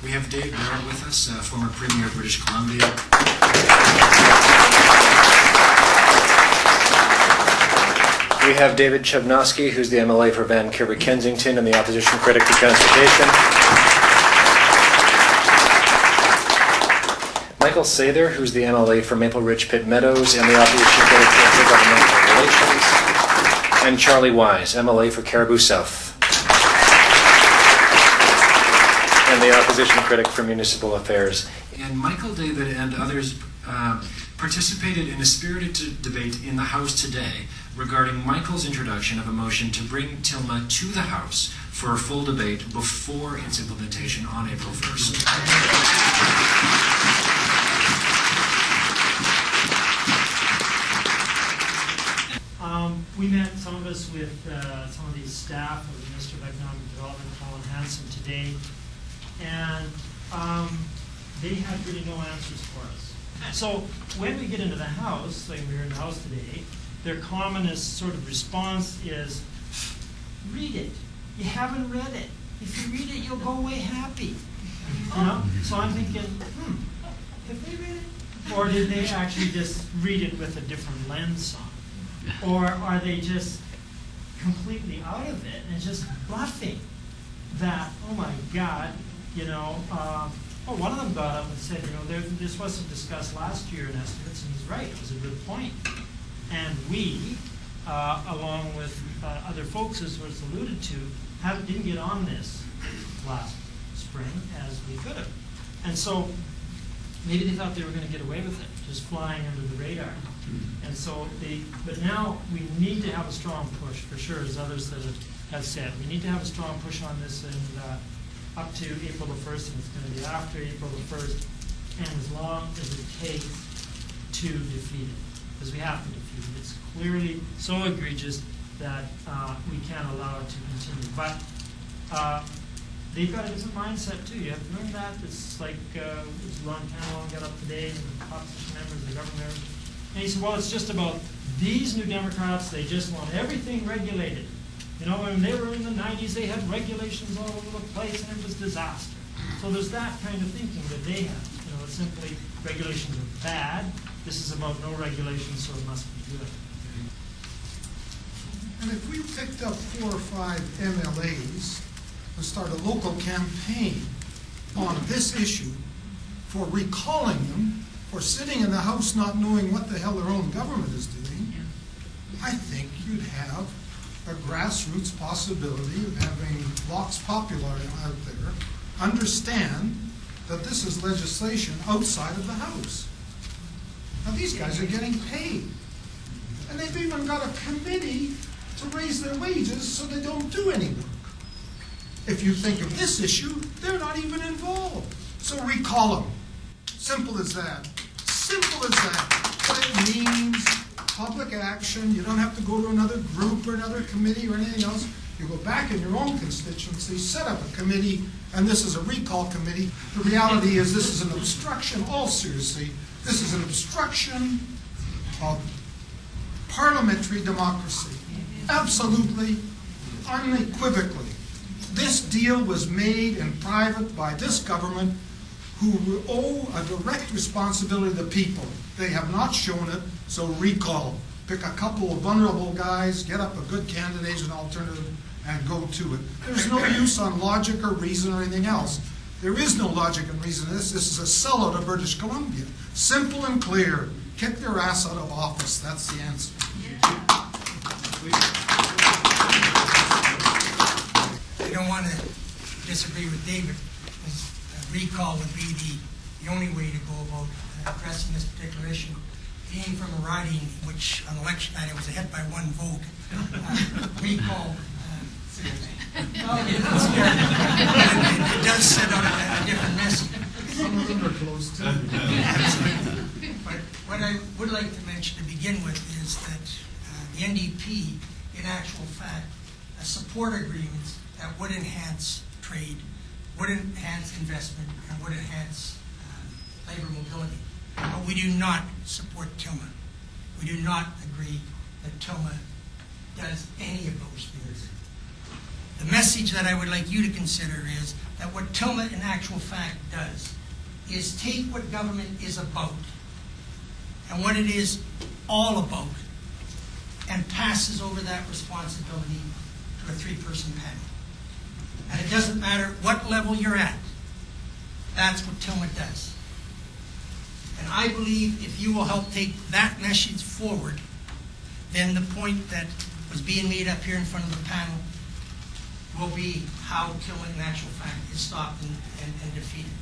We have Dave Barrett with us, former Premier of British Columbia. We have David Chebnosky, who's the MLA for Vancouver-Kensington and the opposition critic to transportation. Michael Sather, who's the MLA for Maple Ridge Pitt Meadows and the opposition critic to intergovernmental relations. And Charlie Wyse, MLA for Caribou South and the opposition critic for municipal affairs. And Michael, David, and others participated in a spirited debate in the House today regarding Michael's introduction of a motion to bring TILMA to the House for a full debate before its implementation on April 1st. We met, some of us, with some of the staff of the Minister of Economic Development, Colin Hanson, today, and they had really no answers for us. So when we get into the House, like we were in the House today, their commonest sort of response is, read it. You haven't read it. If you read it, you'll go away happy. You know? So I'm thinking, have they read it? Or did they actually just read it with a different lens on? Or are they just completely out of it and just bluffing that, oh my God, you know, one of them got up and said, you know, this wasn't discussed last year in estimates, and he's right, it was a good point. And we, along with other folks, as was alluded to, didn't get on this last spring as we could have. And so maybe they thought they were going to get away with it, just flying under the radar. And so but now we need to have a strong push, for sure, as others that have said. We need to have a strong push on this, and up to April the 1st, and it's going to be after April the 1st, and as long as it takes to defeat it, because we have to defeat it. It's clearly so egregious that we can't allow it to continue. But they've got a different mindset too. You have to remember that. It's like Ron Canelon got up today, and the opposition members, the government members, and he said, well, it's just about these New Democrats. They just want everything regulated. You know, when they were in the 90s, they had regulations all over the place, and it was disaster. So there's that kind of thinking that they have. You know, it's simply regulations are bad. This is about no regulations, so it must be good. And if we picked up 4 or 5 MLAs and start a local campaign on this issue for recalling them, for sitting in the House not knowing what the hell their own government is doing, I think you'd have a grassroots possibility of having Vox Popular out there understand that this is legislation outside of the House. Now these guys are getting paid. And they've even got a committee to raise their wages so they don't do any work. If you think of this issue, they're not even involved. So recall them. Simple as that. Simple as that. But it means public action. You don't have to go to another group or another committee or anything else. You go back in your own constituency, set up a committee, and this is a recall committee. The reality is this is an obstruction, all seriously, this is an obstruction of parliamentary democracy. Absolutely, unequivocally. This deal was made in private by this government, who owe a direct responsibility to the people. They have not shown it, so recall. Pick a couple of vulnerable guys, get up a good candidate as an alternative, and go to it. There's no use on logic or reason or anything else. There is no logic and reason in this. This is a sellout of British Columbia. Simple and clear. Kick their ass out of office. That's the answer. I don't want to disagree with David. Recall would be the only way to go about addressing this particular issue. Being from a riding which on election night it was ahead by 1 vote, recall it does send out a different message. Some of them are close too. But what I would like to mention to begin with is that the NDP, in actual fact, support agreements that would enhance trade, would enhance investment, and would enhance labor mobility. But we do not support TILMA. We do not agree that TILMA does any of those things. The message that I would like you to consider is that what Tilma in actual fact does is take what government is about and what it is all about and passes over that responsibility to a three-person panel. And it doesn't matter what level you're at. That's what Tilma does. And I believe if you will help take that message forward, then the point that was being made up here in front of the panel will be how Tilma in actual fact is stopped and defeated.